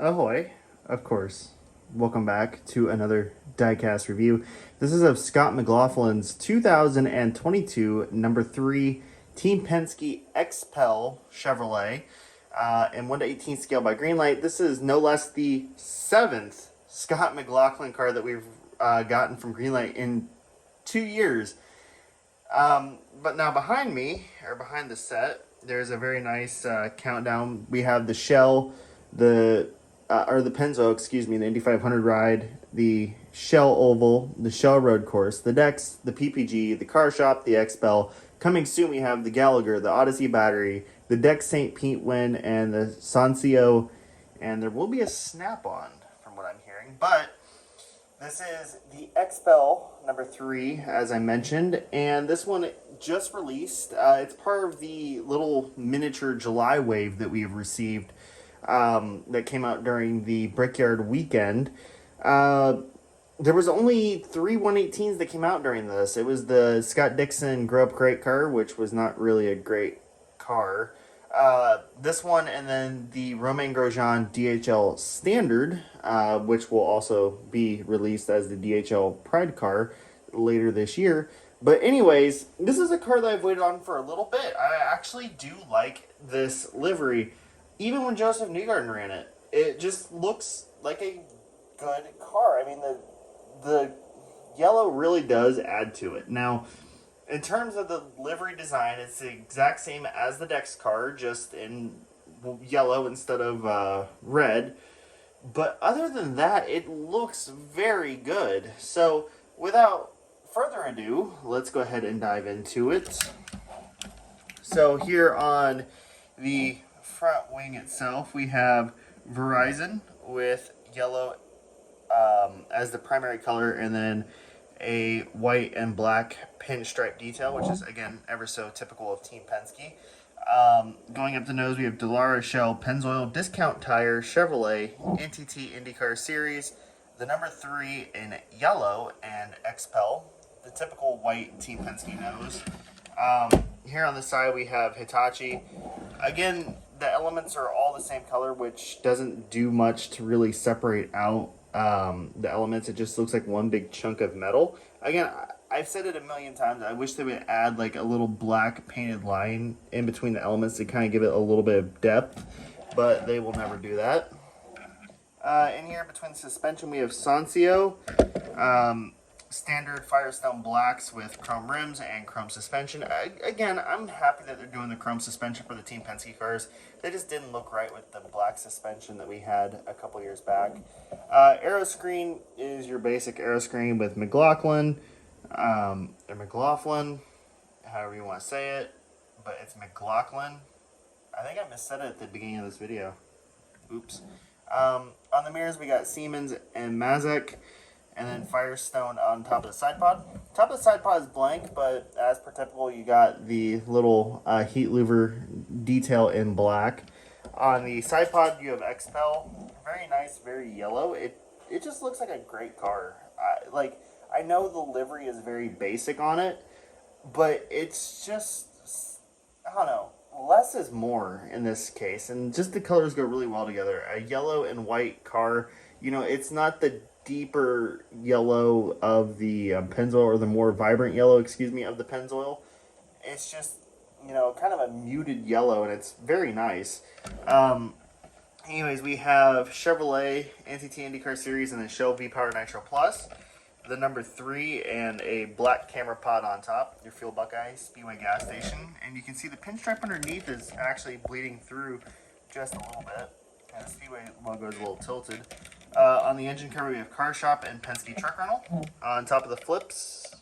Ahoy, of course. Welcome back to another diecast review. This is of Scott McLaughlin's 2022 number 3 Team Penske Xpel Chevrolet in 1/18 scale by Greenlight. This is no less the 7th Scott McLaughlin car that we've gotten from Greenlight in 2 years. But now behind me, or behind the set, there's a very nice countdown. We have the Shell, the Pennzoil, excuse me, the Indy 500 ride, the Shell Oval, the Shell Road Course, the Dex, the PPG, the Car Shop, the Xpel. Coming soon, we have the Gallagher, the Odyssey Battery, the Dex St. Pete Win, and the Sancio, and there will be a Snap-on, from what I'm hearing. But this is the Xpel number 3, as I mentioned, and this one just released. It's part of the little miniature July wave that we have received that came out during the Brickyard weekend. There was only 3 118s that came out during this. It was the Scott Dixon Grow Up Great car, which was not really a great car. This one, and then the Romain Grosjean DHL Standard, which will also be released as the DHL Pride car later this year. But anyways, this is a car that I've waited on for a little bit. I actually do like this livery. Even when Joseph Newgarden ran it, it just looks like a good car. I mean, the yellow really does add to it. Now, in terms of the livery design, it's the exact same as the Dex car, just in yellow instead of red. But other than that, it looks very good. So, without further ado, let's go ahead and dive into it. So, here on the front wing itself, we have Verizon with yellow as the primary color, and then a white and black pinstripe detail, which is, again, ever so typical of Team Penske. Going up the nose, we have Dallara, Shell, Pennzoil, Discount Tire, Chevrolet, NTT Indycar Series, the number 3 in yellow, and Xpel, the typical white Team Penske nose. Here on the side, we have Hitachi. Again, the elements are all the same color, which doesn't do much to really separate out the elements. It just looks like one big chunk of metal. Again, I've said it a million times. I wish they would add like a little black painted line in between the elements to kind of give it a little bit of depth, but they will never do that. In here between the suspension, we have Sancio. Standard Firestone blacks with chrome rims and chrome suspension. Again, I'm happy that they're doing the chrome suspension for the Team Penske cars. They just didn't look right with the black suspension that we had a couple years back. Aero screen is your basic aero screen with McLaughlin, or McLaughlin, however you want to say it, but it's McLaughlin. I think I missaid it at the beginning of this video. Oops. On the mirrors, we got Siemens and Mazak. And then Firestone on top of the side pod. Top of the side pod is blank, but as per typical, you got the little heat louver detail in black. On the side pod, you have Xpel. Very nice, very yellow. It just looks like a great car. I know the livery is very basic on it, but it's just, I don't know, less is more in this case. And just the colors go really well together. A yellow and white car, you know, it's not the deeper yellow of the Pennzoil, or the more vibrant yellow, excuse me, of the Pennzoil. It's just, you know, kind of a muted yellow, and it's very nice. Anyways, we have Chevrolet, NTT IndyCar Series, and then Shell V-Power Nitro Plus, the number 3, and a black camera pod on top, your Fuel Buckeye Speedway gas station. And you can see the pinstripe underneath is actually bleeding through just a little bit, and the Speedway logo is a little tilted. On the engine cover, we have Car Shop and Penske Truck Rental. On top of the flips,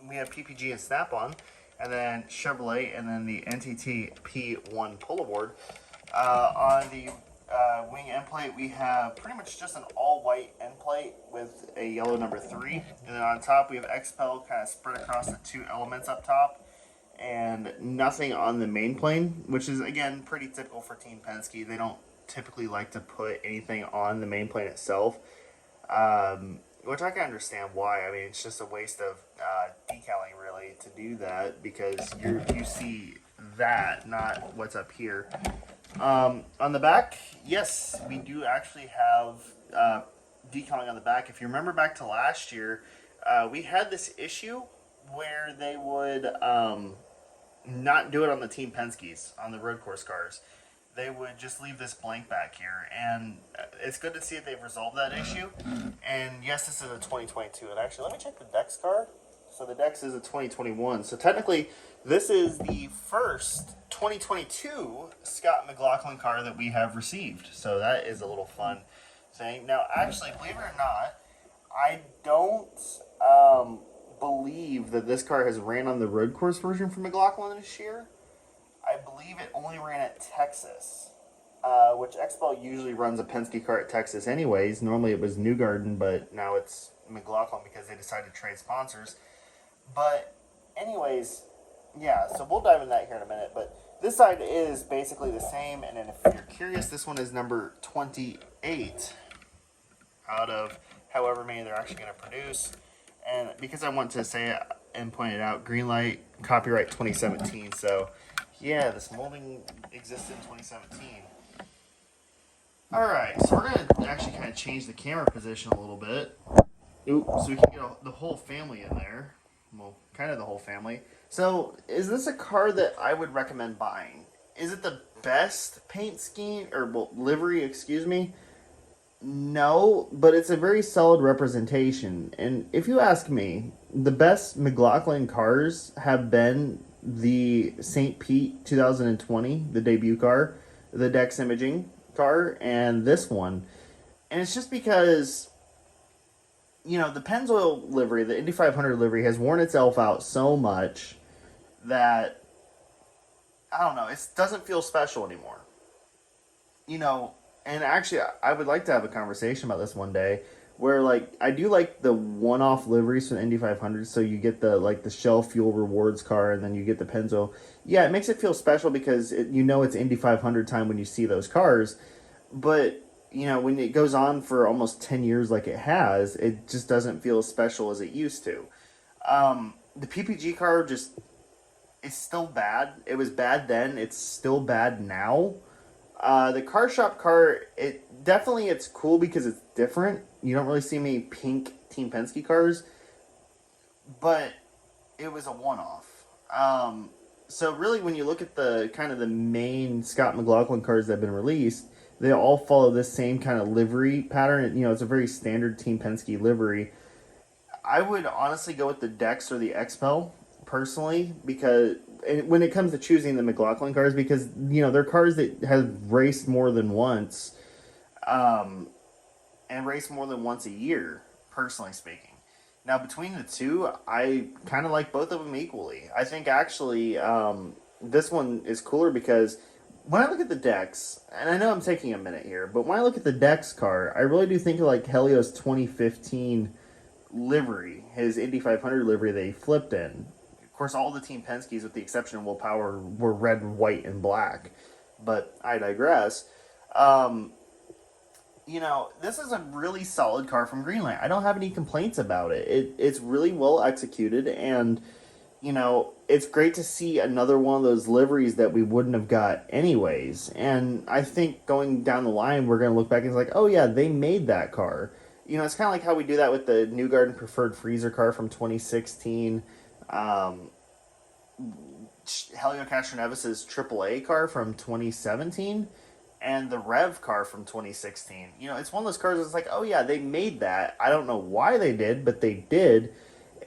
we have PPG and Snap-on, and then Chevrolet, and then the NTT P1 pull board. On the wing end plate, we have pretty much just an all-white end plate with a yellow number 3. And then on top, we have Xpel kind of spread across the 2 elements up top, and nothing on the main plane, which is, again, pretty typical for Team Penske. They don't typically like to put anything on the main plane itself, which I can understand why. I mean, it's just a waste of decaling, really, to do that, because you see that, not what's up here. On the back, yes, we do actually have decaling on the back. If you remember back to last year, we had this issue where they would not do it on the Team Penske's, on the road course cars. They would just leave this blank back here, and it's good to see that they've resolved that issue. And yes, this is a 2022. And actually, let me check the Dex car. So the Dex is a 2021. So technically, this is the first 2022 Scott McLaughlin car that we have received. So that is a little fun thing. Now, actually, believe it or not, I don't believe that this car has ran on the road course version for McLaughlin this year. I believe it only ran at Texas, which Xpel usually runs a Penske car at Texas anyways. Normally it was Newgarden, but now it's McLaughlin because they decided to trade sponsors. But anyways, yeah, so we'll dive into that here in a minute. But this side is basically the same, and then if you're curious, this one is number 28 out of however many they're actually going to produce. And because I want to say it and point it out, green light, copyright 2017. So yeah, this molding existed in 2017. Alright, so we're going to actually kind of change the camera position a little bit. Oop, so we can get the whole family in there. Well, kind of the whole family. So, is this a car that I would recommend buying? Is it the best paint scheme, or well, livery, excuse me? No, but it's a very solid representation. And if you ask me, the best McLaughlin cars have been the St. Pete 2020, the debut car, the Dex Imaging car, and this one. And it's just because, you know, the Pennzoil livery, the Indy 500 livery, has worn itself out so much that, I don't know, it doesn't feel special anymore. You know, and actually, I would like to have a conversation about this one day, where, like, I do like the one-off liveries from the Indy 500, so you get the, like, the Shell Fuel Rewards car, and then you get the Pennzoil. Yeah, it makes it feel special because you know it's Indy 500 time when you see those cars, but, you know, when it goes on for almost 10 years like it has, it just doesn't feel as special as it used to. The PPG car just, it's still bad. It was bad then, it's still bad now. The car shop car, it's cool because it's different. You don't really see many pink Team Penske cars, but it was a one-off. So really, when you look at the kind of the main Scott McLaughlin cars that have been released, they all follow this same kind of livery pattern. You know, it's a very standard Team Penske livery. I would honestly go with the Dex or the Xpel personally, because when it comes to choosing the McLaughlin cars, because, you know, they're cars that have raced more than once, and raced more than once a year, personally speaking. Now, between the two, I kind of like both of them equally. I think actually this one is cooler because when I look at the Dex, and I know I'm taking a minute here, but when I look at the Dex car, I really do think of like Helio's 2015 livery, his Indy 500 livery that he flipped in. Of course, all the Team Penske's, with the exception of Will Power, were red, white, and black. But I digress. You know, this is a really solid car from Greenlight. I don't have any complaints about it. It's really well executed, and, you know, it's great to see another one of those liveries that we wouldn't have got anyways. And I think going down the line, we're going to look back and it's like, oh yeah, they made that car. You know, it's kind of like how we do that with the Newgarden Preferred Freezer car from 2016. Helio Castroneves' AAA car from 2017. And the Rev car from 2016. You know, it's one of those cars that's like, oh yeah, they made that. I don't know why they did, but they did.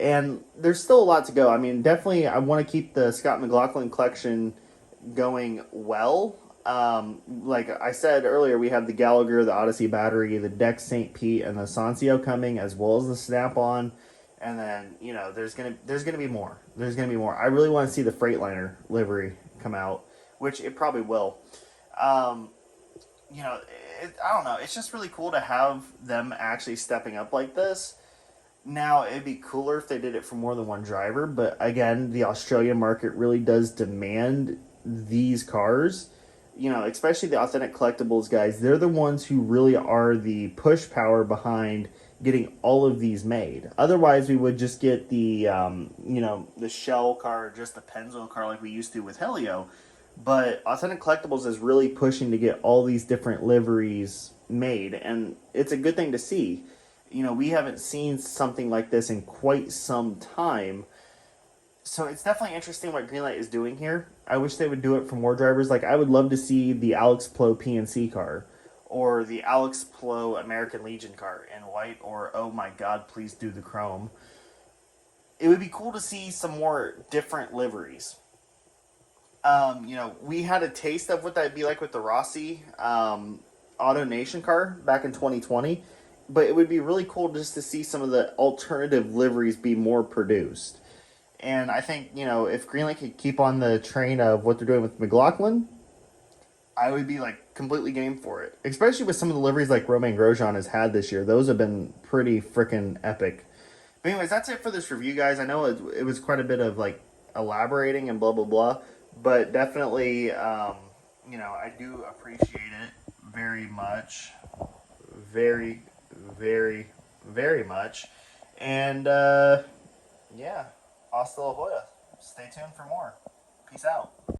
And there's still a lot to go. I mean, definitely I want to keep the Scott McLaughlin collection going well. Like I said earlier, we have the Gallagher, the Odyssey battery, the Dex St. Pete, and the Sancio coming, as well as the Snap-on. And then, you know, there's gonna be more. There's gonna be more. I really want to see the Freightliner livery come out, which it probably will. You know, I don't know. It's just really cool to have them actually stepping up like this. Now, it'd be cooler if they did it for more than one driver, but again, the Australian market really does demand these cars. You know, especially the Authentic Collectibles guys. They're the ones who really are the push power behind getting all of these made. Otherwise, we would just get the, you know, the Shell car, or just the Pennzoil car like we used to with Helio. But Authentic Collectibles is really pushing to get all these different liveries made, and it's a good thing to see. You know, we haven't seen something like this in quite some time. So it's definitely interesting what Greenlight is doing here. I wish they would do it for more drivers. Like, I would love to see the Alex Plo PNC car, or the Alex Plo American Legion car in white, or oh my god, please do the chrome. It would be cool to see some more different liveries. You know, we had a taste of what that'd be like with the Rossi Auto Nation car back in 2020, but it would be really cool just to see some of the alternative liveries be more produced. And I think, you know, if Greenlight could keep on the train of what they're doing with McLaughlin, I would be like completely game for it. Especially with some of the liveries like Romain Grosjean has had this year. Those have been pretty freaking epic. But anyways, that's it for this review, guys. I know it was quite a bit of like elaborating and blah blah blah, but definitely, you know, I do appreciate it very much, very, very, very much, and yeah, hasta la joya. Stay tuned for more. Peace out.